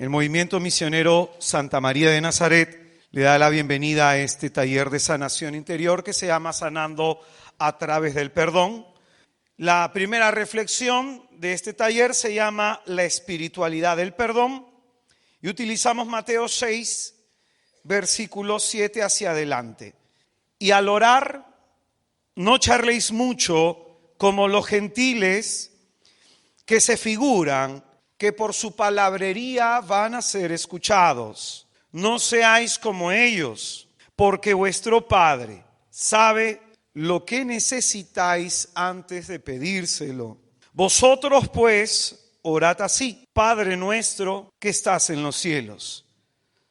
El Movimiento Misionero Santa María de Nazaret le da la bienvenida a este taller de sanación interior que se llama Sanando a través del perdón. La primera reflexión de este taller se llama La espiritualidad del perdón y utilizamos Mateo 6, versículos 7 hacia adelante. Y al orar, no charléis mucho como los gentiles que se figuran que por su palabrería van a ser escuchados. No seáis como ellos, porque vuestro Padre sabe lo que necesitáis antes de pedírselo. Vosotros pues orad así: Padre nuestro que estás en los cielos,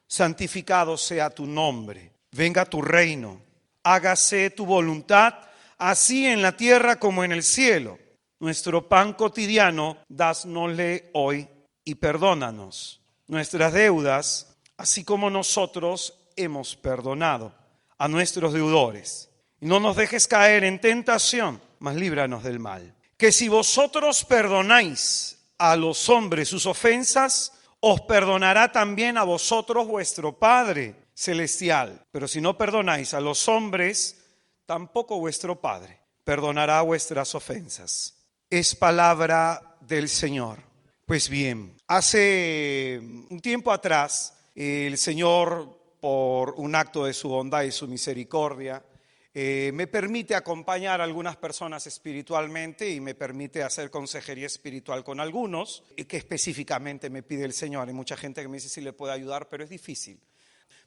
santificado sea tu nombre, venga tu reino, hágase tu voluntad, así en la tierra como en el cielo. Nuestro pan cotidiano, dásnosle hoy y perdónanos nuestras deudas, así como nosotros hemos perdonado a nuestros deudores. Y no nos dejes caer en tentación, mas líbranos del mal. Que si vosotros perdonáis a los hombres sus ofensas, os perdonará también a vosotros vuestro Padre celestial. Pero si no perdonáis a los hombres, tampoco vuestro Padre perdonará vuestras ofensas. Es palabra del Señor. Pues bien, hace un tiempo atrás, el Señor, por un acto de su bondad y su misericordia, me permite acompañar a algunas personas espiritualmente y me permite hacer consejería espiritual con algunos, que específicamente me pide el Señor. Hay mucha gente que me dice si le puedo ayudar, pero es difícil.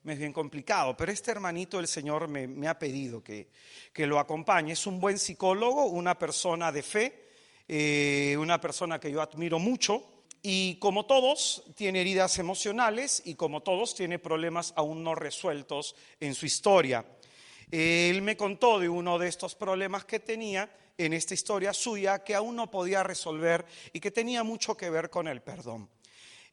Me es bien complicado, pero este hermanito el Señor me ha pedido que lo acompañe. Es un buen psicólogo, una persona de fe, una persona que yo admiro mucho y como todos tiene heridas emocionales y como todos tiene problemas aún no resueltos en su historia. Él me contó de uno de estos problemas que tenía en esta historia suya que aún no podía resolver y que tenía mucho que ver con el perdón.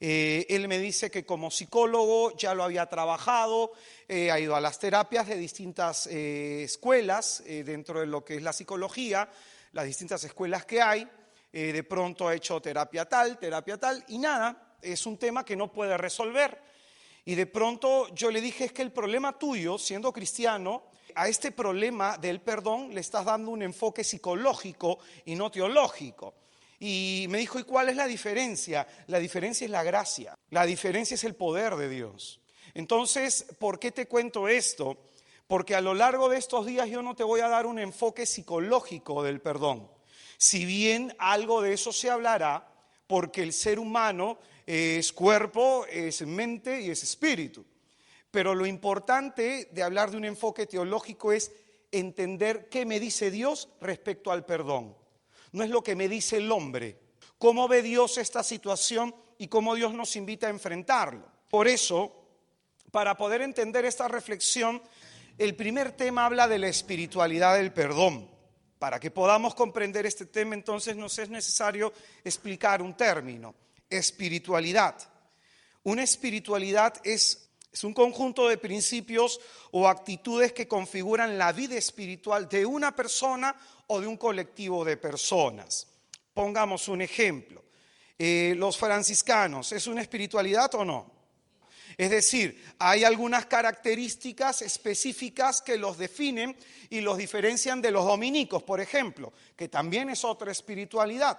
Él me dice que como psicólogo ya lo había trabajado, ha ido a las terapias de distintas escuelas dentro de lo que es la psicología, las distintas escuelas que hay, de pronto ha hecho terapia tal, y nada, es un tema que no puede resolver. Y de pronto yo le dije, es que el problema tuyo, siendo cristiano, a este problema del perdón le estás dando un enfoque psicológico y no teológico. Y me dijo, ¿y cuál es la diferencia? La diferencia es la gracia, la diferencia es el poder de Dios. Entonces, ¿por qué te cuento esto? Porque a lo largo de estos días yo no te voy a dar un enfoque psicológico del perdón. Si bien algo de eso se hablará, porque el ser humano es cuerpo, es mente y es espíritu. Pero lo importante de hablar de un enfoque teológico es entender qué me dice Dios respecto al perdón. No es lo que me dice el hombre. ¿Cómo ve Dios esta situación y cómo Dios nos invita a enfrentarlo? Por eso, para poder entender esta reflexión, el primer tema habla de la espiritualidad del perdón. Para que podamos comprender este tema, entonces nos es necesario explicar un término: espiritualidad. Una espiritualidad es un conjunto de principios o actitudes que configuran la vida espiritual de una persona o de un colectivo de personas. Pongamos un ejemplo. Los franciscanos, ¿es una espiritualidad o no? Es decir, hay algunas características específicas que los definen y los diferencian de los dominicos, por ejemplo, que también es otra espiritualidad.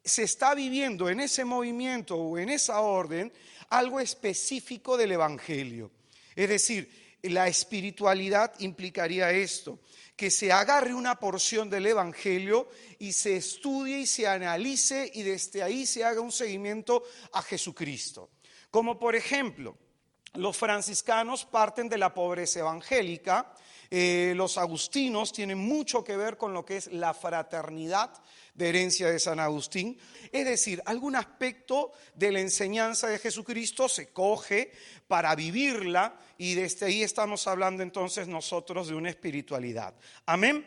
Se está viviendo en ese movimiento o en esa orden algo específico del Evangelio. Es decir, la espiritualidad implicaría esto: que se agarre una porción del Evangelio y se estudie y se analice y desde ahí se haga un seguimiento a Jesucristo. Como por ejemplo, los franciscanos parten de la pobreza evangélica, los agustinos tienen mucho que ver con lo que es la fraternidad de herencia de San Agustín. Es decir, algún aspecto de la enseñanza de Jesucristo se coge para vivirla y desde ahí estamos hablando entonces nosotros de una espiritualidad. ¿Amén?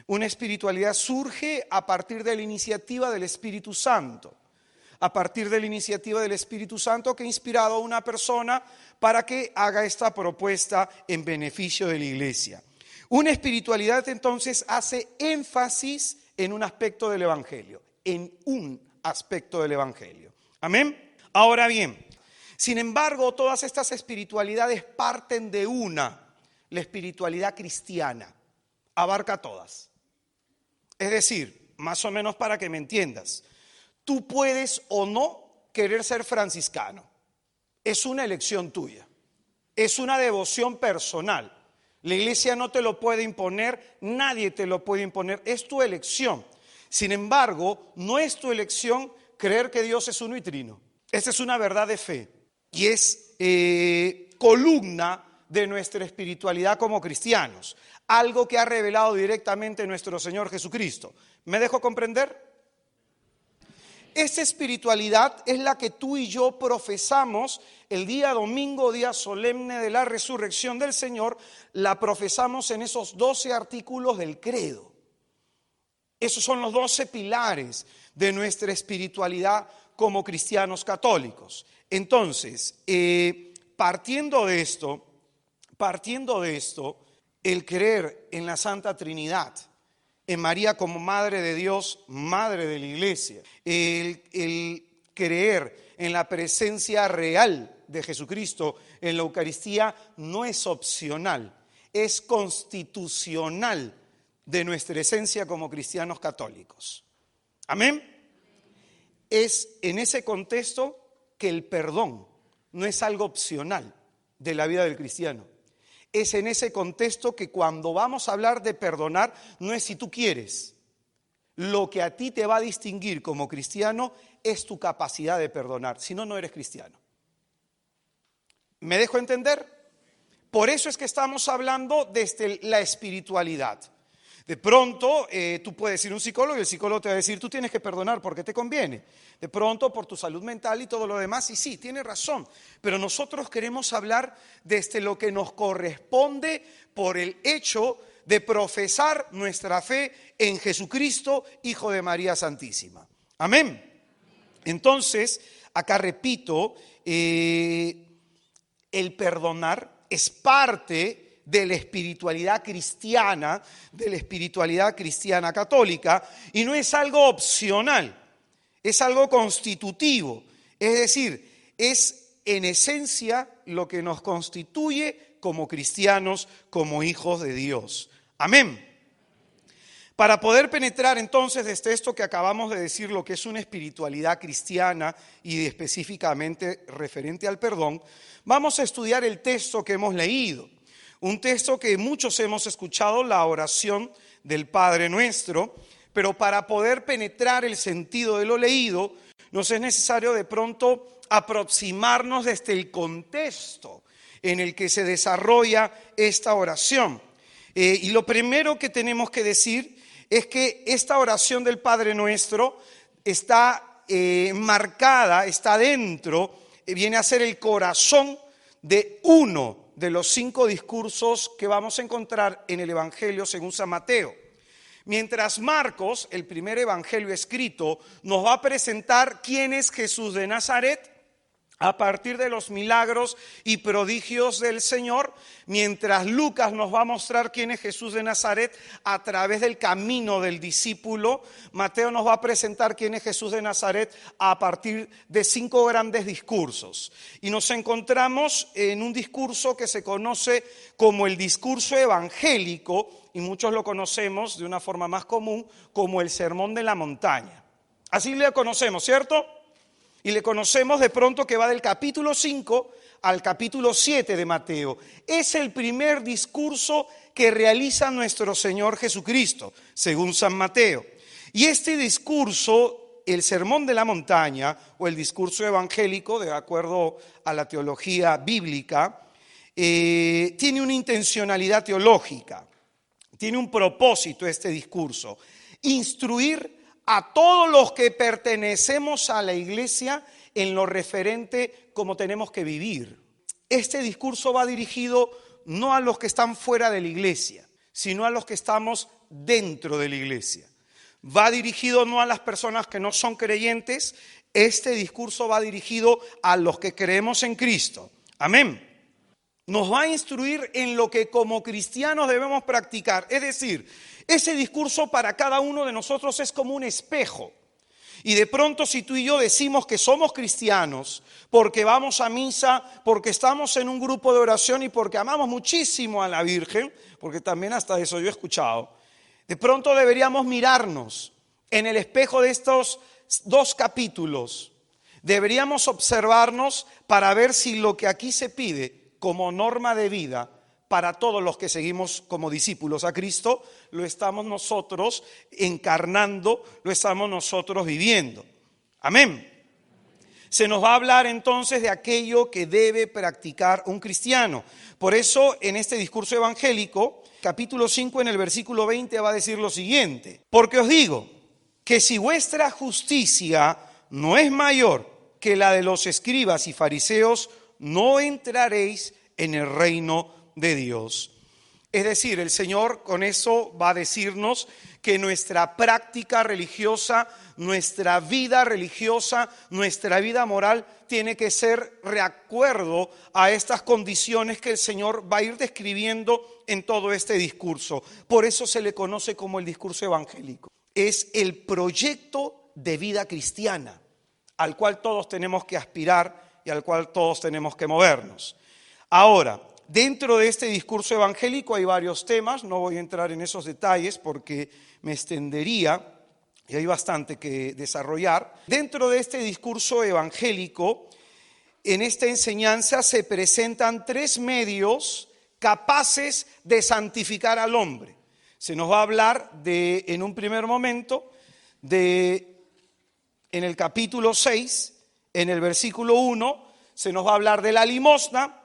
Una espiritualidad surge a partir de la iniciativa del Espíritu Santo. A partir de la iniciativa del Espíritu Santo que ha inspirado a una persona para que haga esta propuesta en beneficio de la iglesia. Una espiritualidad entonces hace énfasis en un aspecto del Evangelio, en un aspecto del Evangelio. Amén. Ahora bien, Sin embargo, todas estas espiritualidades parten de una, la espiritualidad cristiana. Abarca todas. Es decir, más o menos para que me entiendas, tú puedes o no querer ser franciscano. Es una elección tuya. Es una devoción personal. La iglesia no te lo puede imponer, nadie te lo puede imponer. Es tu elección. Sin embargo, no es tu elección creer que Dios es uno y trino. Esta es una verdad de fe y es columna de nuestra espiritualidad como cristianos. Algo que ha revelado directamente nuestro Señor Jesucristo. ¿Me dejo comprender? Esta espiritualidad es la que tú y yo profesamos el día domingo, día solemne de la resurrección del Señor. La profesamos en esos 12 artículos del credo. Esos son los 12 pilares de nuestra espiritualidad como cristianos católicos. Entonces, partiendo de esto, el creer en la Santa Trinidad, en María como Madre de Dios, Madre de la Iglesia, el creer en la presencia real de Jesucristo en la Eucaristía no es opcional, es constitucional de nuestra esencia como cristianos católicos. Amén. Es en ese contexto que el perdón no es algo opcional de la vida del cristiano. Es en ese contexto que cuando vamos a hablar de perdonar, no es si tú quieres. Lo que a ti te va a distinguir como cristiano es tu capacidad de perdonar. Si no, no eres cristiano. ¿Me dejo entender? Por eso es que estamos hablando desde la espiritualidad. De pronto, tú puedes ir a un psicólogo y el psicólogo te va a decir, tú tienes que perdonar porque te conviene. De pronto, por tu salud mental y todo lo demás, y sí, tiene razón. Pero nosotros queremos hablar desde lo que nos corresponde por el hecho de profesar nuestra fe en Jesucristo, Hijo de María Santísima. Amén. Entonces, acá repito, el perdonar es parte de la espiritualidad cristiana católica, y no es algo opcional, es algo constitutivo, es decir, es en esencia lo que nos constituye como cristianos, como hijos de Dios. Amén. Para poder penetrar entonces desde esto que acabamos de decir, lo que es una espiritualidad cristiana y específicamente referente al perdón, vamos a estudiar el texto que hemos leído. Un texto que muchos hemos escuchado, la oración del Padre Nuestro, pero para poder penetrar el sentido de lo leído, nos es necesario de pronto aproximarnos desde el contexto en el que se desarrolla esta oración. Y lo primero que tenemos que decir es que esta oración del Padre Nuestro está marcada, está dentro, viene a ser el corazón de uno de los 5 discursos que vamos a encontrar en el Evangelio según San Mateo. Mientras Marcos, el primer evangelio escrito, nos va a presentar quién es Jesús de Nazaret a partir de los milagros y prodigios del Señor, mientras Lucas nos va a mostrar quién es Jesús de Nazaret a través del camino del discípulo, Mateo nos va a presentar quién es Jesús de Nazaret a partir de 5 grandes discursos. Y nos encontramos en un discurso que se conoce como el discurso evangélico, y muchos lo conocemos de una forma más común como el Sermón de la Montaña. Así le conocemos, ¿cierto? Y le conocemos de pronto que va del capítulo 5 al capítulo 7 de Mateo. Es el primer discurso que realiza nuestro Señor Jesucristo, según San Mateo. Y este discurso, el Sermón de la Montaña, o el discurso evangélico, de acuerdo a la teología bíblica, tiene una intencionalidad teológica, tiene un propósito este discurso: instruir a todos los que pertenecemos a la iglesia en lo referente como tenemos que vivir. Este discurso va dirigido no a los que están fuera de la iglesia, sino a los que estamos dentro de la iglesia. Va dirigido no a las personas que no son creyentes, este discurso va dirigido a los que creemos en Cristo. Amén. Nos va a instruir en lo que como cristianos debemos practicar, es decir, ese discurso para cada uno de nosotros es como un espejo. Y de pronto si tú y yo decimos que somos cristianos, porque vamos a misa, porque estamos en un grupo de oración y porque amamos muchísimo a la Virgen, porque también hasta eso yo he escuchado, de pronto deberíamos mirarnos en el espejo de estos 2 capítulos. Deberíamos observarnos para ver si lo que aquí se pide como norma de vida para todos los que seguimos como discípulos a Cristo, lo estamos nosotros encarnando, lo estamos nosotros viviendo. Amén. Se nos va a hablar entonces de aquello que debe practicar un cristiano. Por eso en este discurso evangélico, capítulo 5 en el versículo 20 va a decir lo siguiente: porque os digo que si vuestra justicia no es mayor que la de los escribas y fariseos, no entraréis en el reino de Dios. Es decir, el Señor con eso va a decirnos que nuestra práctica religiosa, nuestra vida religiosa, nuestra vida moral tiene que ser de acuerdo a estas condiciones que el Señor va a ir describiendo en todo este discurso. Por eso se le conoce como el discurso evangélico. Es el proyecto de vida cristiana al cual todos tenemos que aspirar y al cual todos tenemos que movernos. Ahora, dentro de este discurso evangélico hay varios temas, no voy a entrar en esos detalles porque me extendería y hay bastante que desarrollar. Dentro de este discurso evangélico, en esta enseñanza se presentan 3 medios capaces de santificar al hombre. Se nos va a hablar en un primer momento, en el capítulo 6, en el versículo 1, se nos va a hablar de la limosna.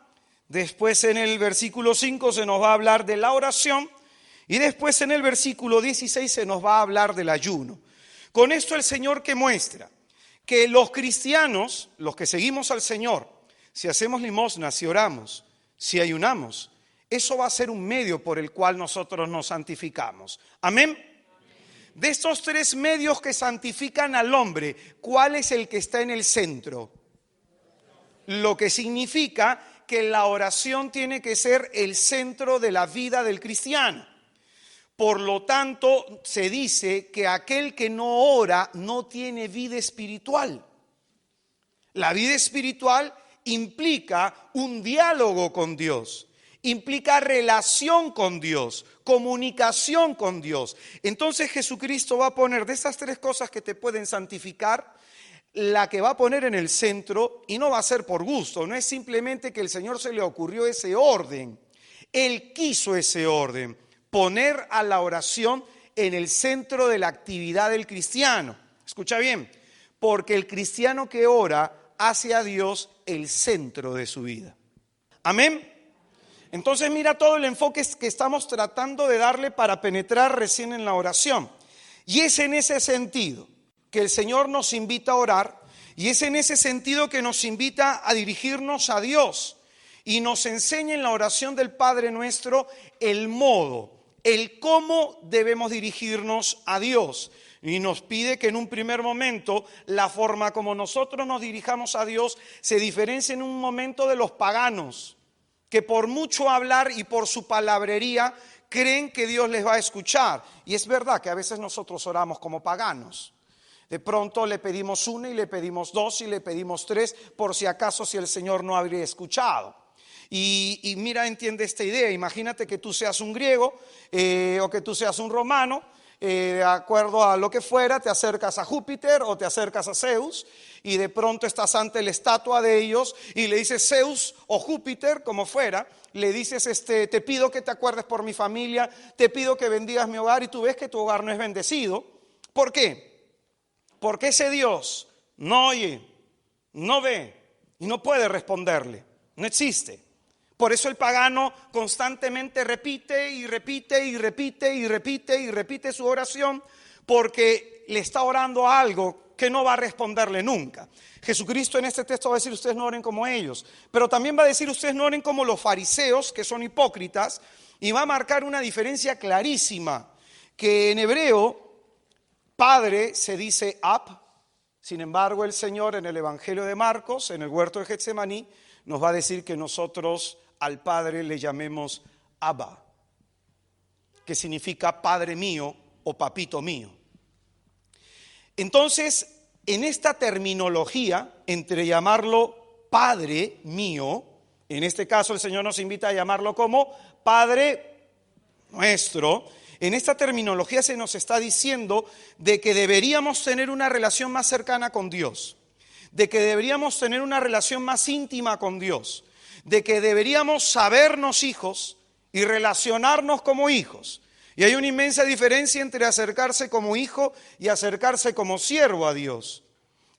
Después en el versículo 5 se nos va a hablar de la oración y después en el versículo 16 se nos va a hablar del ayuno. Con esto el Señor que muestra que los cristianos, los que seguimos al Señor, si hacemos limosna, si oramos, si ayunamos, eso va a ser un medio por el cual nosotros nos santificamos. Amén. De estos 3 medios que santifican al hombre, ¿cuál es el que está en el centro? Lo que significa que la oración tiene que ser el centro de la vida del cristiano. Por lo tanto, se dice que aquel que no ora no tiene vida espiritual. La vida espiritual implica un diálogo con Dios, implica relación con Dios, comunicación con Dios. Entonces Jesucristo va a poner de esas 3 cosas que te pueden santificar, la que va a poner en el centro, y no va a ser por gusto, no es simplemente que el Señor se le ocurrió ese orden. Él quiso ese orden, poner a la oración en el centro de la actividad del cristiano. Escucha bien, porque el cristiano que ora hace a Dios el centro de su vida. Amén. Entonces mira todo el enfoque que estamos tratando de darle para penetrar recién en la oración. Y es en ese sentido que el Señor nos invita a orar, y es en ese sentido que nos invita a dirigirnos a Dios y nos enseña en la oración del Padre Nuestro el modo, el cómo debemos dirigirnos a Dios. Y nos pide que en un primer momento la forma como nosotros nos dirijamos a Dios se diferencie en un momento de los paganos, que por mucho hablar y por su palabrería creen que Dios les va a escuchar. Y es verdad que a veces nosotros oramos como paganos. De pronto le pedimos 1 y le pedimos 2 y le pedimos 3, por si acaso si el Señor no habría escuchado. Y mira, entiende esta idea. Imagínate que tú seas un griego o que tú seas un romano. De acuerdo a lo que fuera, te acercas a Júpiter o te acercas a Zeus y de pronto estás ante la estatua de ellos y le dices Zeus o Júpiter, como fuera, le dices te pido que te acuerdes por mi familia, te pido que bendigas mi hogar, y tú ves que tu hogar no es bendecido. ¿Por qué? Porque ese Dios no oye, no ve y no puede responderle, no existe. Por eso el pagano constantemente repite y repite y repite y repite y repite su oración, porque le está orando a algo que no va a responderle nunca. Jesucristo en este texto va a decir: ustedes no oren como ellos, pero también va a decir: ustedes no oren como los fariseos, que son hipócritas, y va a marcar una diferencia clarísima, que en hebreo Padre se dice Ab. Sin embargo, el Señor en el Evangelio de Marcos, en el huerto de Getsemaní, nos va a decir que nosotros al Padre le llamemos Abba, que significa Padre mío o Papito mío. Entonces, En esta terminología, entre llamarlo Padre mío, en este caso el Señor nos invita a llamarlo como Padre nuestro. En esta terminología se nos está diciendo de que deberíamos tener una relación más cercana con Dios, de que deberíamos tener una relación más íntima con Dios, de que deberíamos sabernos hijos y relacionarnos como hijos. Y hay una inmensa diferencia entre acercarse como hijo y acercarse como siervo a Dios.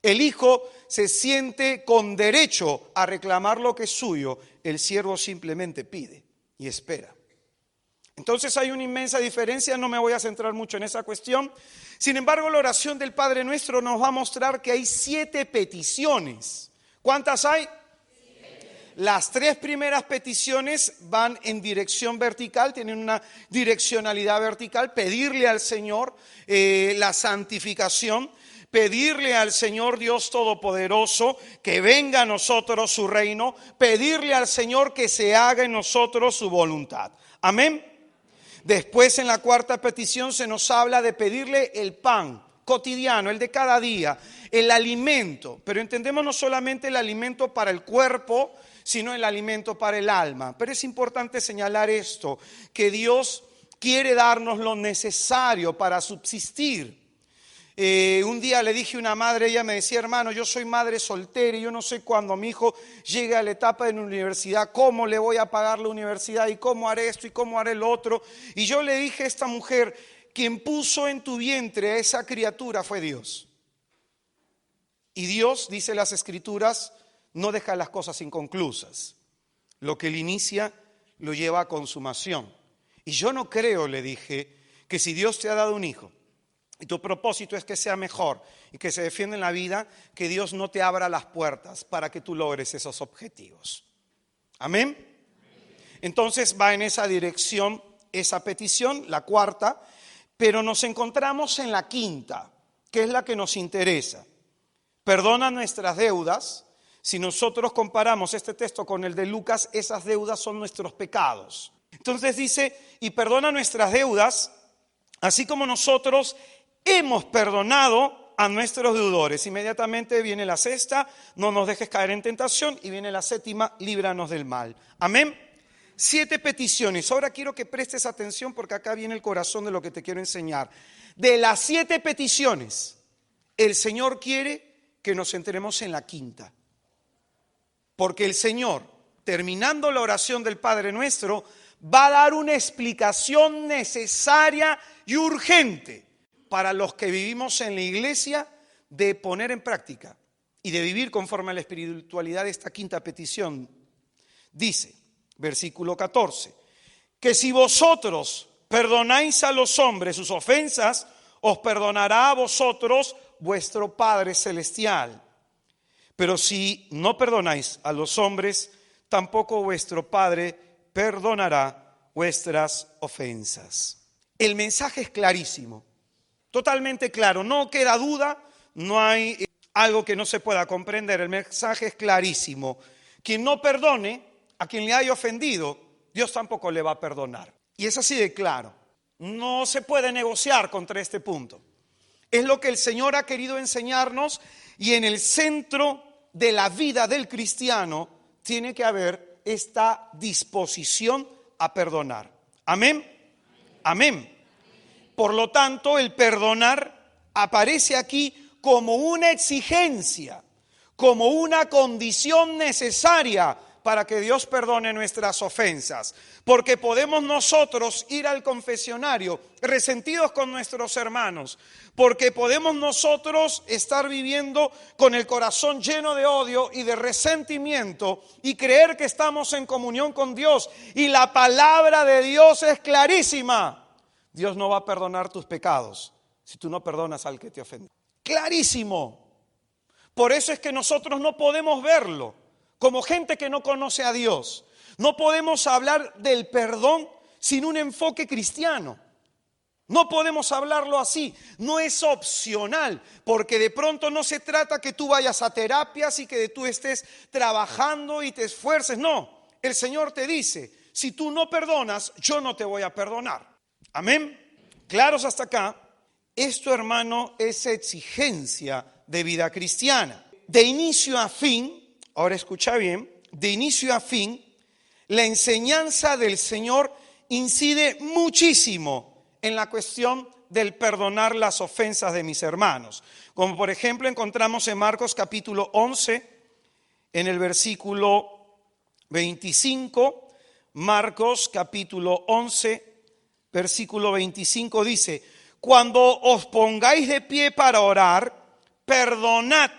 El hijo se siente con derecho a reclamar lo que es suyo, el siervo simplemente pide y espera. Entonces hay una inmensa diferencia, no me voy a centrar mucho en esa cuestión. Sin embargo, la oración del Padre Nuestro nos va a mostrar que hay 7 peticiones. ¿Cuántas hay? Las 3 primeras peticiones van en dirección vertical, tienen una direccionalidad vertical, pedirle al Señor la santificación, pedirle al Señor Dios Todopoderoso que venga a nosotros su reino, pedirle al Señor que se haga en nosotros su voluntad. Amén. Después en la 4ª petición se nos habla de pedirle el pan cotidiano, el de cada día, el alimento, pero entendemos no solamente el alimento para el cuerpo, sino el alimento para el alma. Pero es importante señalar esto, que Dios quiere darnos lo necesario para subsistir. Un día le dije a una madre, ella me decía, hermano, yo soy madre soltera y yo no sé cuándo mi hijo llegue a la etapa de la universidad, cómo le voy a pagar la universidad y cómo haré esto y cómo haré lo otro. Y yo le dije a esta mujer, quien puso en tu vientre a esa criatura fue Dios. Y Dios, dice las Escrituras, no deja las cosas inconclusas. Lo que Él inicia lo lleva a consumación. Y yo no creo, le dije, que si Dios te ha dado un hijo y tu propósito es que sea mejor y que se defienda en la vida, que Dios no te abra las puertas para que tú logres esos objetivos. ¿Amén? Entonces va en esa dirección esa petición, la 4ª, pero nos encontramos en la 5ª, que es la que nos interesa. Perdona nuestras deudas. Si nosotros comparamos este texto con el de Lucas, esas deudas son nuestros pecados. Entonces dice, y perdona nuestras deudas, así como nosotros hemos perdonado a nuestros deudores. Inmediatamente viene la 6ª, no nos dejes caer en tentación, y viene la 7ª, líbranos del mal. Amén. 7 peticiones. Ahora quiero que prestes atención porque acá viene el corazón de lo que te quiero enseñar. De las 7 peticiones, el Señor quiere que nos centremos en la 5ª. Porque el Señor, terminando la oración del Padre Nuestro, va a dar una explicación necesaria y urgente para los que vivimos en la iglesia de poner en práctica y de vivir conforme a la espiritualidad de esta 5ª petición. Dice, versículo 14, que si vosotros perdonáis a los hombres sus ofensas, os perdonará a vosotros vuestro Padre Celestial. Pero si no perdonáis a los hombres, tampoco vuestro Padre perdonará vuestras ofensas. El mensaje es clarísimo, totalmente claro, no queda duda, no hay algo que no se pueda comprender, el mensaje es clarísimo. Quien no perdone a quien le haya ofendido, Dios tampoco le va a perdonar. Y es así de claro, no se puede negociar contra este punto. Es lo que el Señor ha querido enseñarnos y en el centro de la vida del cristiano tiene que haber esta disposición a perdonar. Amén. Amén. Por lo tanto, el perdonar aparece aquí como una exigencia, como una condición necesaria para que Dios perdone nuestras ofensas. Porque podemos nosotros ir al confesionario resentidos con nuestros hermanos, porque podemos nosotros estar viviendo con el corazón lleno de odio y de resentimiento y creer que estamos en comunión con Dios. Y la palabra de Dios es clarísima. Dios no va a perdonar tus pecados si tú no perdonas al que te ofende. Clarísimo. Por eso es que nosotros no podemos verlo como gente que no conoce a Dios. No podemos hablar del perdón sin un enfoque cristiano. No podemos hablarlo así, no es opcional, porque de pronto no se trata que tú vayas a terapias y que tú estés trabajando y te esfuerces. No, el Señor te dice, si tú no perdonas, yo no te voy a perdonar. Amén. ¿Claros hasta acá? Esto, hermano, es exigencia de vida cristiana. De inicio a fin, ahora escucha bien, de inicio a fin, la enseñanza del Señor incide muchísimo en la cuestión del perdonar las ofensas de mis hermanos. Como por ejemplo encontramos en Marcos capítulo 11, en el versículo 25, Marcos capítulo 11, versículo 25 dice: cuando os pongáis de pie para orar, perdonad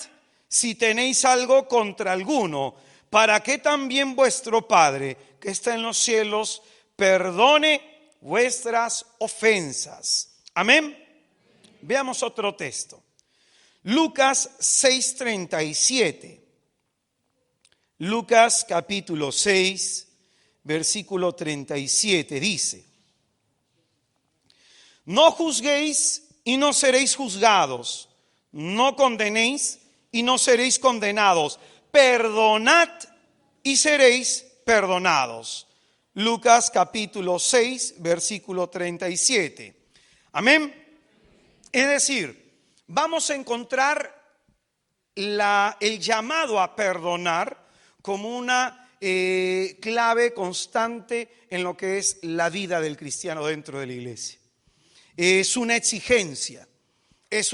si tenéis algo contra alguno, para que también vuestro Padre, que está en los cielos, perdone vuestras ofensas. Amén. Veamos otro texto. Lucas 6:37. Lucas capítulo 6, versículo 37 dice: no juzguéis y no seréis juzgados, no condenéis y no seréis condenados, perdonad y seréis perdonados. Lucas capítulo 6, versículo 37. Amén. Es decir, vamos a encontrar el llamado a perdonar como una clave constante en lo que es la vida del cristiano dentro de la iglesia. Es una exigencia, es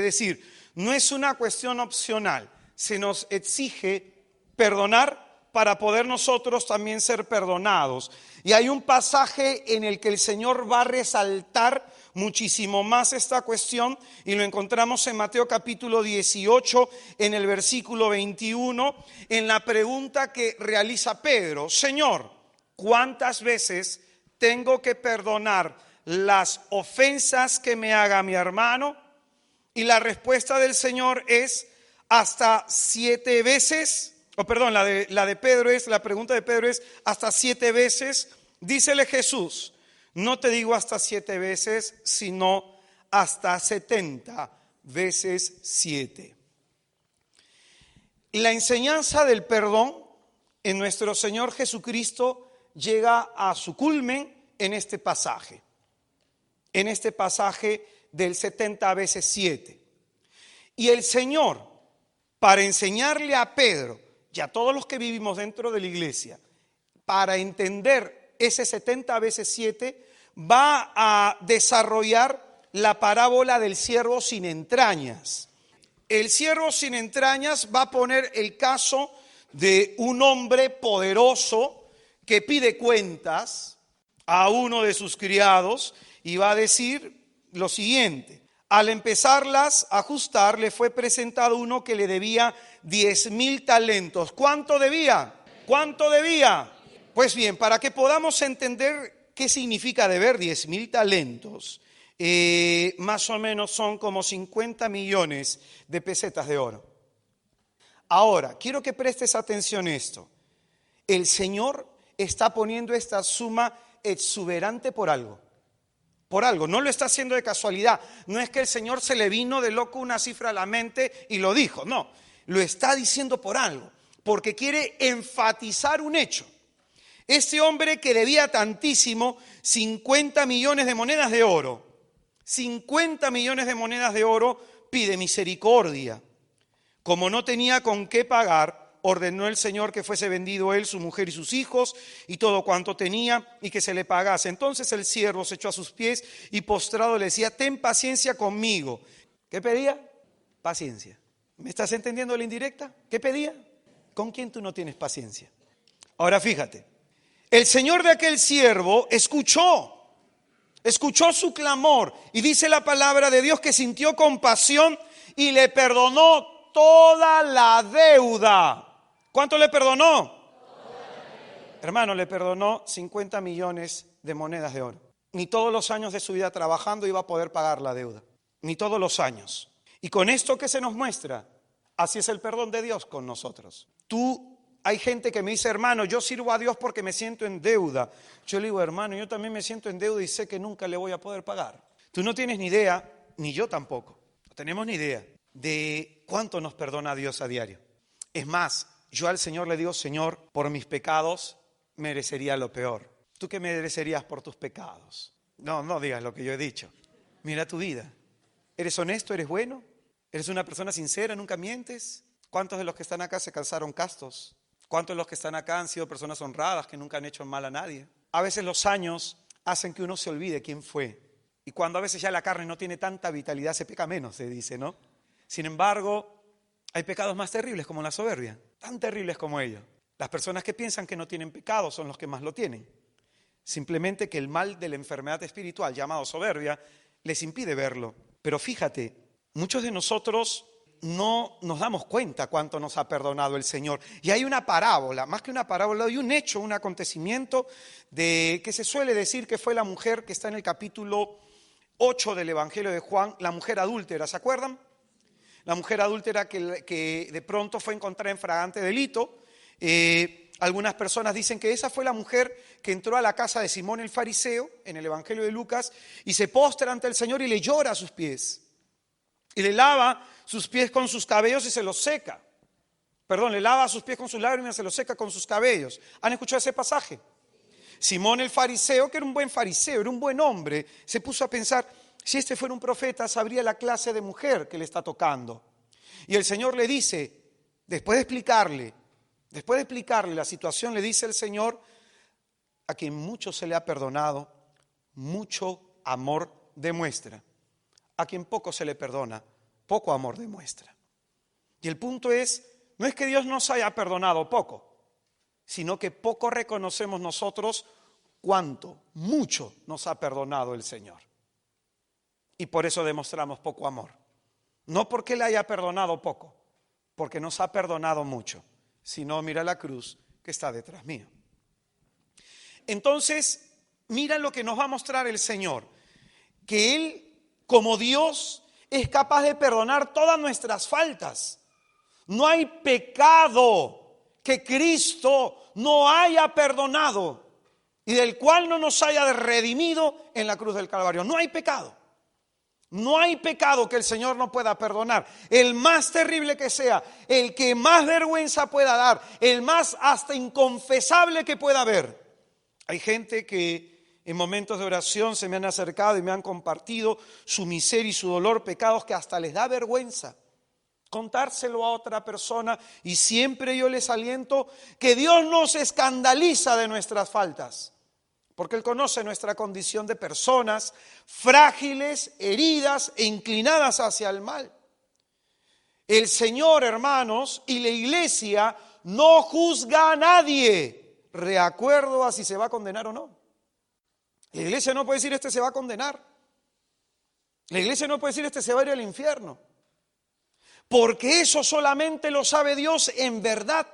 decir, no es una cuestión opcional, se nos exige perdonar para poder nosotros también ser perdonados. Y hay un pasaje en el que el Señor va a resaltar muchísimo más esta cuestión y lo encontramos en Mateo capítulo 18, en el versículo 21, en la pregunta que realiza Pedro: Señor, ¿cuántas veces tengo que perdonar las ofensas que me haga mi hermano? Y la respuesta del Señor es: hasta 7 veces. La pregunta de Pedro es: hasta 7 veces. Dícele Jesús: no te digo hasta 7 veces, sino hasta 70 veces 7. La enseñanza del perdón en nuestro Señor Jesucristo llega a su culmen en este pasaje del 70 veces 7. Y el Señor, para enseñarle a Pedro y a todos los que vivimos dentro de la iglesia, para entender ese 70 veces 7, va a desarrollar la parábola del siervo sin entrañas. El siervo sin entrañas va a poner el caso de un hombre poderoso que pide cuentas a uno de sus criados y va a decir lo siguiente: al empezarlas a ajustar, le fue presentado uno que le debía 10,000 talentos. ¿Cuánto debía? ¿Cuánto debía? Pues bien, para que podamos entender qué significa deber 10,000 talentos, más o menos son como 50 millones de pesetas de oro. Ahora, quiero que prestes atención a esto. El Señor está poniendo esta suma exuberante por algo. Por algo, no lo está haciendo de casualidad. No es que el Señor se le vino de loco una cifra a la mente y lo dijo, no. Lo está diciendo por algo, porque quiere enfatizar un hecho. Este hombre que debía tantísimo, 50 millones de monedas de oro, 50 millones de monedas de oro, pide misericordia. Como no tenía con qué pagar, ordenó el Señor que fuese vendido él, su mujer y sus hijos y todo cuanto tenía, y que se le pagase. Entonces el siervo se echó a sus pies y postrado le decía: ten paciencia conmigo. ¿Qué pedía? Paciencia. ¿Me estás entendiendo la indirecta? ¿Qué pedía? ¿Con quién tú no tienes paciencia? Ahora fíjate, el señor de aquel siervo escuchó su clamor, y dice la palabra de Dios que sintió compasión y le perdonó toda la deuda. ¿Cuánto le perdonó? Hermano, le perdonó 50 millones de monedas de oro. Ni todos los años de su vida trabajando iba a poder pagar la deuda. Ni todos los años. Y con esto que se nos muestra, así es el perdón de Dios con nosotros. Hay gente que me dice: hermano, yo sirvo a Dios porque me siento en deuda. Yo le digo: hermano, yo también me siento en deuda y sé que nunca le voy a poder pagar. Tú no tienes ni idea, ni yo tampoco. No tenemos ni idea de cuánto nos perdona Dios a diario. Es más, yo al Señor le digo: Señor, por mis pecados merecería lo peor. ¿Tú qué merecerías por tus pecados? No digas lo que yo he dicho. Mira tu vida. ¿Eres honesto? ¿Eres bueno? ¿Eres una persona sincera, nunca mientes? ¿Cuántos de los que están acá se casaron castos? ¿Cuántos de los que están acá han sido personas honradas que nunca han hecho mal a nadie? A veces los años hacen que uno se olvide quién fue. Y cuando a veces ya la carne no tiene tanta vitalidad, se peca menos, se dice, ¿no? Sin embargo, hay pecados más terribles como la soberbia, tan terribles como ellos. Las personas que piensan que no tienen pecado son los que más lo tienen. Simplemente que el mal de la enfermedad espiritual, llamado soberbia, les impide verlo. Pero fíjate, muchos de nosotros no nos damos cuenta cuánto nos ha perdonado el Señor. Y hay una parábola, más que una parábola, hay un hecho, un acontecimiento que se suele decir que fue la mujer que está en el capítulo 8 del Evangelio de Juan, la mujer adúltera, ¿se acuerdan? La mujer adúltera que de pronto fue encontrada en flagrante delito. Algunas personas dicen que esa fue la mujer que entró a la casa de Simón el fariseo en el Evangelio de Lucas y se postra ante el Señor y le llora a sus pies. Y le lava sus pies con sus cabellos y se los seca. Perdón, le lava sus pies con sus lágrimas y se los seca con sus cabellos. ¿Han escuchado ese pasaje? Simón el fariseo, que era un buen fariseo, era un buen hombre, se puso a pensar, si este fuera un profeta, sabría la clase de mujer que le está tocando. Y el Señor le dice, después de explicarle la situación, le dice el Señor, a quien mucho se le ha perdonado, mucho amor demuestra. A quien poco se le perdona, poco amor demuestra. Y el punto es, no es que Dios nos haya perdonado poco, sino que poco reconocemos nosotros cuánto, mucho nos ha perdonado el Señor. Y por eso demostramos poco amor. No porque le haya perdonado poco, porque nos ha perdonado mucho. Si no, mira la cruz que está detrás mío. Entonces, mira lo que nos va a mostrar el Señor, que Él, como Dios, es capaz de perdonar todas nuestras faltas. No hay pecado que Cristo no haya perdonado y del cual no nos haya redimido en la cruz del Calvario. No hay pecado. No hay pecado que el Señor no pueda perdonar. El más terrible que sea, el que más vergüenza pueda dar, el más hasta inconfesable que pueda haber. Hay gente que en momentos de oración se me han acercado y me han compartido su miseria y su dolor, pecados que hasta les da vergüenza contárselo a otra persona, y siempre yo les aliento que Dios no se escandaliza de nuestras faltas, porque Él conoce nuestra condición de personas frágiles, heridas e inclinadas hacia el mal. El Señor, hermanos, y la iglesia no juzga a nadie de acuerdo a si se va a condenar o no. La iglesia no puede decir este se va a condenar. La iglesia no puede decir este se va a ir al infierno. Porque eso solamente lo sabe Dios en verdad.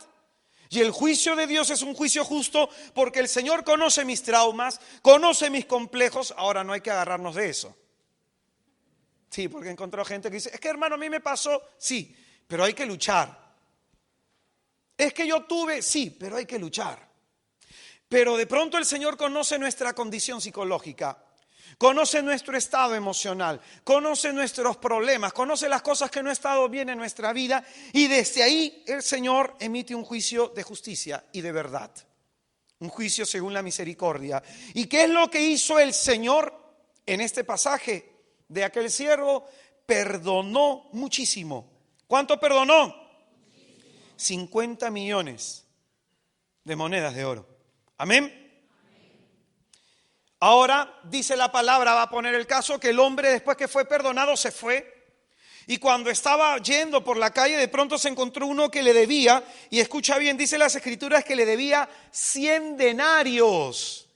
Y el juicio de Dios es un juicio justo porque el Señor conoce mis traumas, conoce mis complejos. Ahora no hay que agarrarnos de eso. Sí, porque he encontrado gente que dice, es que hermano a mí me pasó, sí, pero hay que luchar. Es que yo tuve, sí, pero hay que luchar. Pero de pronto el Señor conoce nuestra condición psicológica. Conoce nuestro estado emocional, conoce nuestros problemas, conoce las cosas que no han estado bien en nuestra vida, y desde ahí el Señor emite un juicio de justicia y de verdad, un juicio según la misericordia. ¿Y qué es lo que hizo el Señor en este pasaje de aquel siervo? Perdonó muchísimo. ¿Cuánto perdonó? 50 millones de monedas de oro. Amén. Ahora, dice la palabra, va a poner el caso que el hombre después que fue perdonado se fue, y cuando estaba yendo por la calle de pronto se encontró uno que le debía, y escucha bien, dice las escrituras que le debía 100 denarios.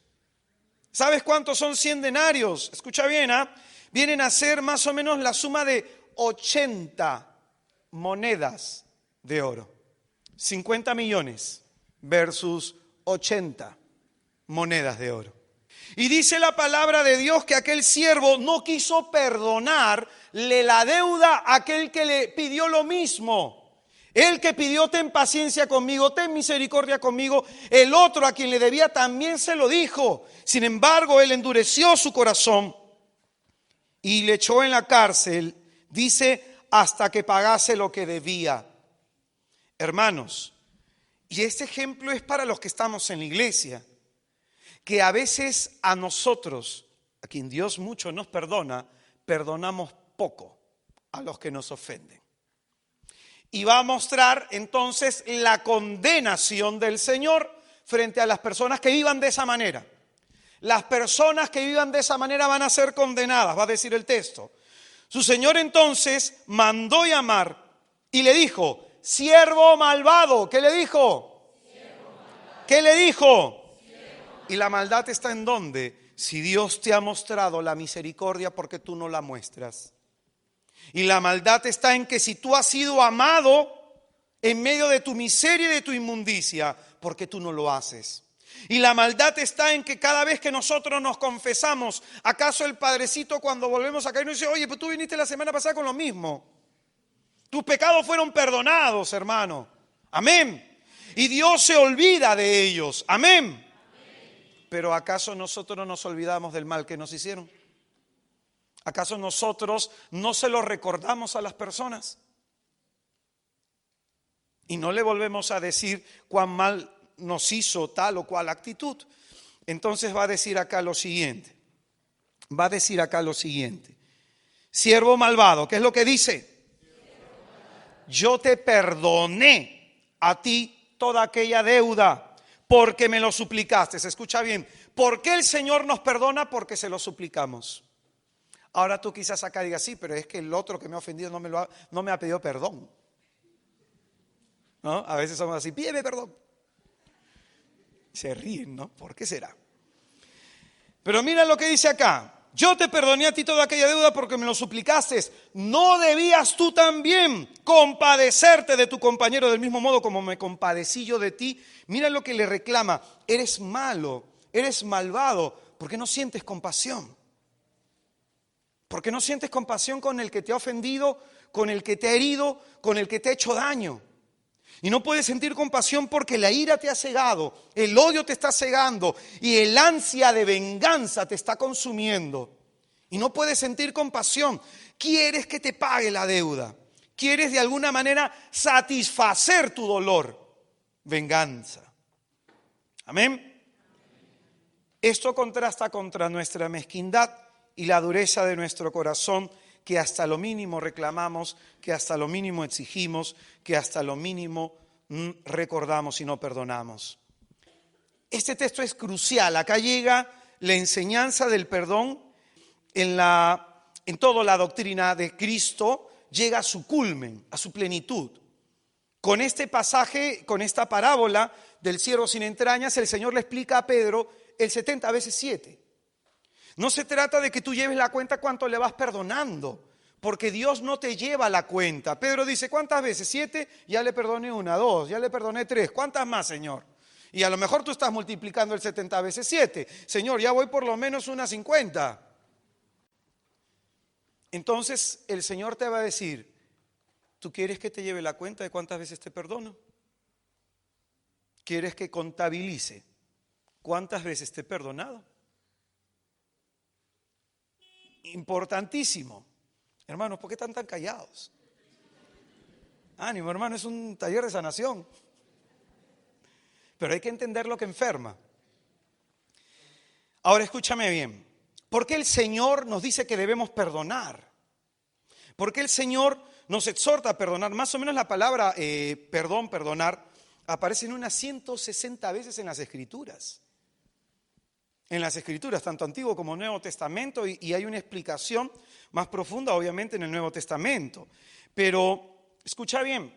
¿Sabes cuántos son 100 denarios? Escucha bien, vienen a ser más o menos la suma de 80 monedas de oro. 50 millones versus 80 monedas de oro. Y dice la palabra de Dios que aquel siervo no quiso perdonarle la deuda a aquel que le pidió lo mismo. El que pidió ten paciencia conmigo, ten misericordia conmigo, el otro a quien le debía también se lo dijo. Sin embargo, él endureció su corazón y le echó en la cárcel, dice, hasta que pagase lo que debía. Hermanos, y este ejemplo es para los que estamos en la iglesia, que a veces a nosotros, a quien Dios mucho nos perdona, perdonamos poco a los que nos ofenden. Y va a mostrar entonces la condenación del Señor frente a las personas que vivan de esa manera. Las personas que vivan de esa manera van a ser condenadas, va a decir el texto. Su Señor entonces mandó llamar y le dijo, siervo malvado. ¿Qué le dijo? ¿Qué le dijo? ¿Y la maldad está en dónde? Si Dios te ha mostrado la misericordia, ¿por qué tú no la muestras? Y la maldad está en que si tú has sido amado en medio de tu miseria y de tu inmundicia, ¿por qué tú no lo haces? Y la maldad está en que cada vez que nosotros nos confesamos, ¿acaso el Padrecito cuando volvemos a caer nos dice, oye, pues tú viniste la semana pasada con lo mismo? Tus pecados fueron perdonados, hermano. Amén. Y Dios se olvida de ellos. Amén. Pero ¿acaso nosotros no nos olvidamos del mal que nos hicieron? ¿Acaso nosotros no se lo recordamos a las personas? Y no le volvemos a decir cuán mal nos hizo tal o cual actitud. Entonces va a decir acá lo siguiente. Siervo malvado, ¿qué es lo que dice? Yo te perdoné a ti toda aquella deuda porque me lo suplicaste. Se escucha bien. ¿Por qué el Señor nos perdona? Porque se lo suplicamos. Ahora tú quizás acá digas, sí, pero es que el otro que me ha ofendido no me ha pedido perdón. ¿No? A veces somos así, pídeme perdón. Se ríen, ¿no? ¿Por qué será? Pero mira lo que dice acá. Yo te perdoné a ti toda aquella deuda porque me lo suplicaste. ¿No debías tú también compadecerte de tu compañero del mismo modo como me compadecí yo de ti? Mira lo que le reclama. Eres malo, eres malvado. ¿Por qué no sientes compasión? ¿Por qué no sientes compasión con el que te ha ofendido, con el que te ha herido, con el que te ha hecho daño? Y no puedes sentir compasión porque la ira te ha cegado, el odio te está cegando y el ansia de venganza te está consumiendo. Y no puedes sentir compasión. Quieres que te pague la deuda. Quieres de alguna manera satisfacer tu dolor. Venganza. Amén. Esto contrasta contra nuestra mezquindad y la dureza de nuestro corazón, que hasta lo mínimo reclamamos, que hasta lo mínimo exigimos, que hasta lo mínimo recordamos y no perdonamos. Este texto es crucial. Acá llega la enseñanza del perdón en toda la doctrina de Cristo, llega a su culmen, a su plenitud. Con este pasaje, con esta parábola del siervo sin entrañas, el Señor le explica a Pedro el 70 veces 7. No se trata de que tú lleves la cuenta cuánto le vas perdonando, porque Dios no te lleva la cuenta. Pedro dice, ¿cuántas veces? 7, ya le perdoné 1, 2, ya le perdoné 3. ¿Cuántas más, Señor? Y a lo mejor tú estás multiplicando el 70 veces 7. Señor, ya voy por lo menos unas 50. Entonces el Señor te va a decir, ¿tú quieres que te lleve la cuenta de cuántas veces te perdono? ¿Quieres que contabilice cuántas veces te he perdonado? Importantísimo. Hermanos, ¿por qué están tan callados? Ánimo, hermano, es un taller de sanación. Pero hay que entender lo que enferma. Ahora escúchame bien. ¿Por qué el Señor nos dice que debemos perdonar? ¿Por qué el Señor nos exhorta a perdonar? Más o menos la palabra perdonar, aparece en unas 160 veces en las Escrituras. En las Escrituras, tanto Antiguo como Nuevo Testamento, y hay una explicación más profunda, obviamente, en el Nuevo Testamento. Pero, escucha bien,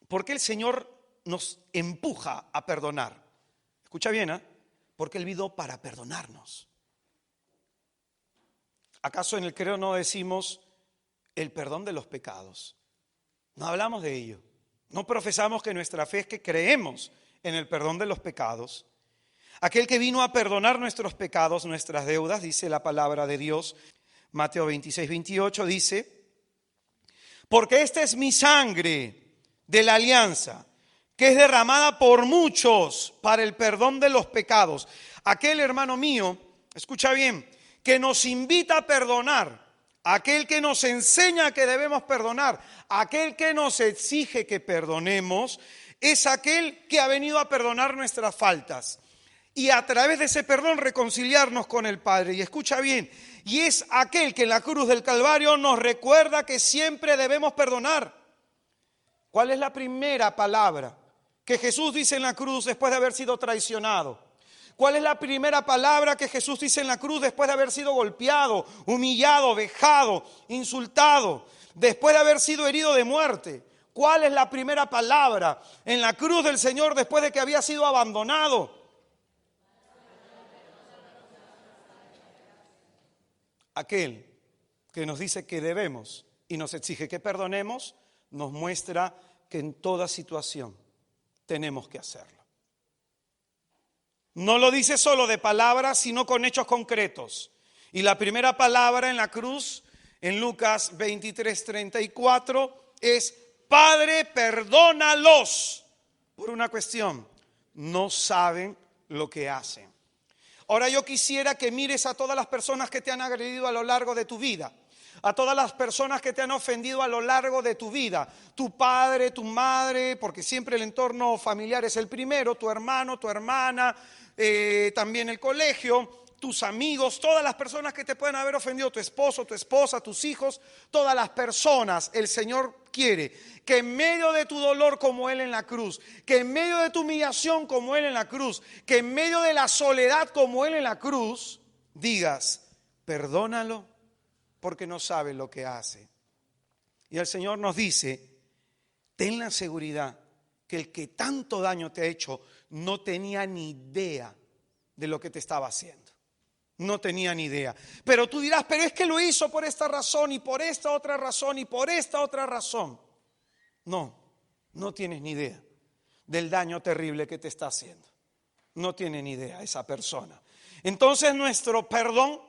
¿por qué el Señor nos empuja a perdonar? Escucha bien, ¿eh? Porque Él vino para perdonarnos. ¿Acaso en el credo no decimos el perdón de los pecados? No hablamos de ello. No profesamos que nuestra fe es que creemos en el perdón de los pecados. Aquel que vino a perdonar nuestros pecados, nuestras deudas, dice la palabra de Dios. Mateo 26, 28 dice, porque esta es mi sangre de la alianza, que es derramada por muchos para el perdón de los pecados. Aquel hermano mío, escucha bien, que nos invita a perdonar, aquel que nos enseña que debemos perdonar, aquel que nos exige que perdonemos, es aquel que ha venido a perdonar nuestras faltas. Y a través de ese perdón reconciliarnos con el Padre. Y escucha bien, Y es aquel que en la cruz del Calvario nos recuerda que siempre debemos perdonar. ¿Cuál es la primera palabra que Jesús dice en la cruz después de haber sido traicionado? ¿Cuál es la primera palabra que Jesús dice en la cruz después de haber sido golpeado, humillado, vejado, insultado, después de haber sido herido de muerte? ¿Cuál es la primera palabra en la cruz del Señor después de que había sido abandonado? Aquel que nos dice que debemos y nos exige que perdonemos, nos muestra que en toda situación tenemos que hacerlo. No lo dice solo de palabras, sino con hechos concretos. Y la primera palabra en la cruz, en Lucas 23:34, es: Padre, perdónalos. Por una cuestión, no saben lo que hacen. Ahora yo quisiera que mires a todas las personas que te han agredido a lo largo de tu vida, a todas las personas que te han ofendido a lo largo de tu vida, tu padre, tu madre, porque siempre el entorno familiar es el primero, tu hermano, tu hermana, también el colegio, tus amigos, todas las personas que te pueden haber ofendido, tu esposo, tu esposa, tus hijos, todas las personas. El Señor quiere que en medio de tu dolor como Él en la cruz, que en medio de tu humillación como Él en la cruz, que en medio de la soledad como Él en la cruz, digas: perdónalo porque no sabe lo que hace. Y el Señor nos dice: ten la seguridad que el que tanto daño te ha hecho no tenía ni idea de lo que te estaba haciendo. No tenía ni idea. Pero tú dirás: pero es que lo hizo por esta razón y por esta otra razón y por esta otra razón. No, no tienes ni idea del daño terrible que te está haciendo. No tiene ni idea esa persona. Entonces nuestro perdón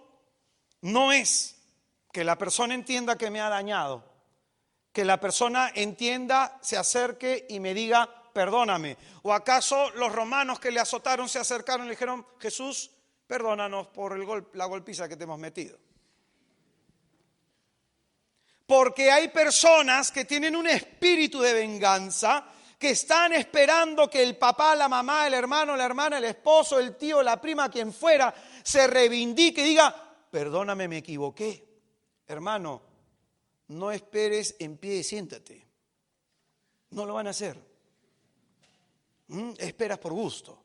no es que la persona entienda que me ha dañado, que la persona entienda, se acerque y me diga: perdóname. ¿O acaso los romanos que le azotaron se acercaron y le dijeron: Jesús, perdónanos por la golpiza que te hemos metido? Porque hay personas que tienen un espíritu de venganza, que están esperando que el papá, la mamá, el hermano, la hermana, el esposo, el tío, la prima, quien fuera, se reivindique y diga: perdóname, me equivoqué. Hermano, no esperes en pie y siéntate. No lo van a hacer. Esperas por gusto.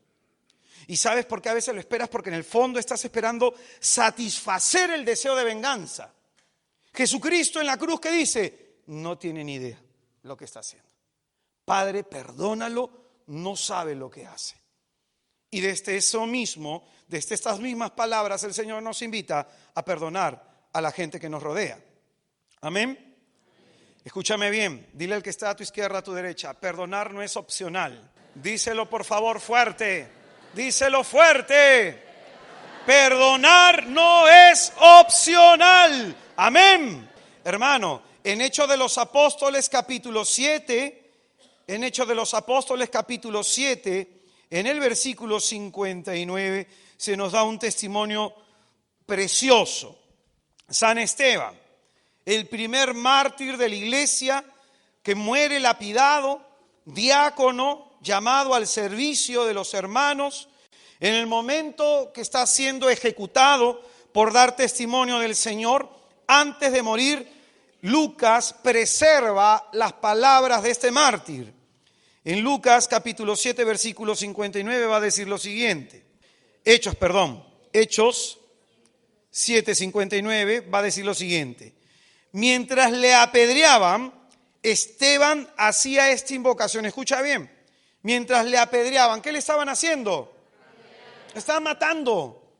¿Y sabes por qué a veces lo esperas? Porque en el fondo estás esperando satisfacer el deseo de venganza. Jesucristo en la cruz, ¿qué dice? No tiene ni idea lo que está haciendo. Padre, perdónalo, no sabe lo que hace. Y desde eso mismo, desde estas mismas palabras, el Señor nos invita a perdonar a la gente que nos rodea. Amén. Escúchame bien, dile al que está a tu izquierda, a tu derecha: perdonar no es opcional. Díselo por favor fuerte, díselo fuerte. Perdonar no es opcional. Amén. Hermano, en Hechos de los Apóstoles capítulo 7, en el versículo 59, se nos da un testimonio precioso. San Esteban, el primer mártir de la iglesia, que muere lapidado, diácono, llamado al servicio de los hermanos, en el momento que está siendo ejecutado por dar testimonio del Señor, antes de morir, Lucas preserva las palabras de este mártir. En Lucas capítulo 7, versículo 59 va a decir lo siguiente. Hechos 7:59 va a decir lo siguiente: mientras le apedreaban, Esteban hacía esta invocación. Escucha bien. Mientras le apedreaban, ¿qué le estaban haciendo? Estaban matando.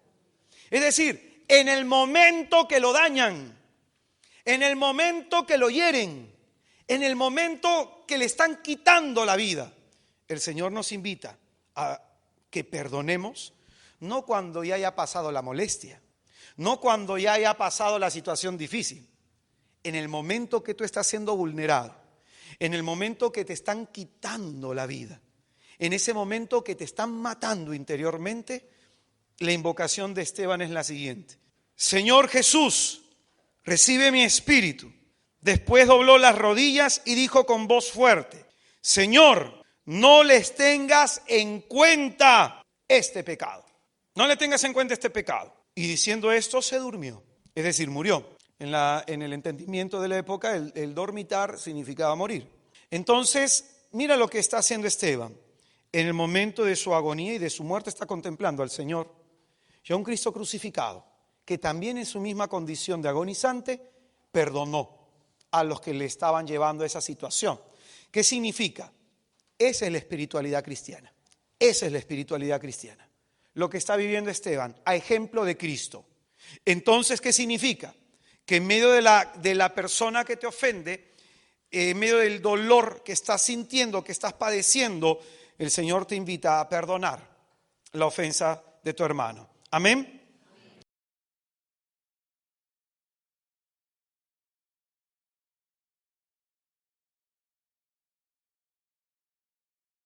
Es decir, en el momento que lo dañan, en el momento que lo hieren, en el momento que le están quitando la vida, el Señor nos invita a que perdonemos, no cuando ya haya pasado la molestia, no cuando ya haya pasado la situación difícil. En el momento que tú estás siendo vulnerado, en el momento que te están quitando la vida, en ese momento que te están matando interiormente, la invocación de Esteban es la siguiente: Señor Jesús, recibe mi espíritu. Después dobló las rodillas y dijo con voz fuerte: Señor, no les tengas en cuenta este pecado. No le tengas en cuenta este pecado. Y diciendo esto se durmió. es decir, murió. En el entendimiento de la época, el dormitar significaba morir. Entonces, mira lo que está haciendo Esteban. En el momento de su agonía y de su muerte está contemplando al Señor y a un Cristo crucificado, que también en su misma condición de agonizante, perdonó a los que le estaban llevando a esa situación. ¿Qué significa? Esa es la espiritualidad cristiana. Esa es la espiritualidad cristiana. Lo que está viviendo Esteban, a ejemplo de Cristo. Entonces, ¿qué significa? Que en medio de la persona que te ofende, en medio del dolor que estás sintiendo, que estás padeciendo, el Señor te invita a perdonar la ofensa de tu hermano. Amén.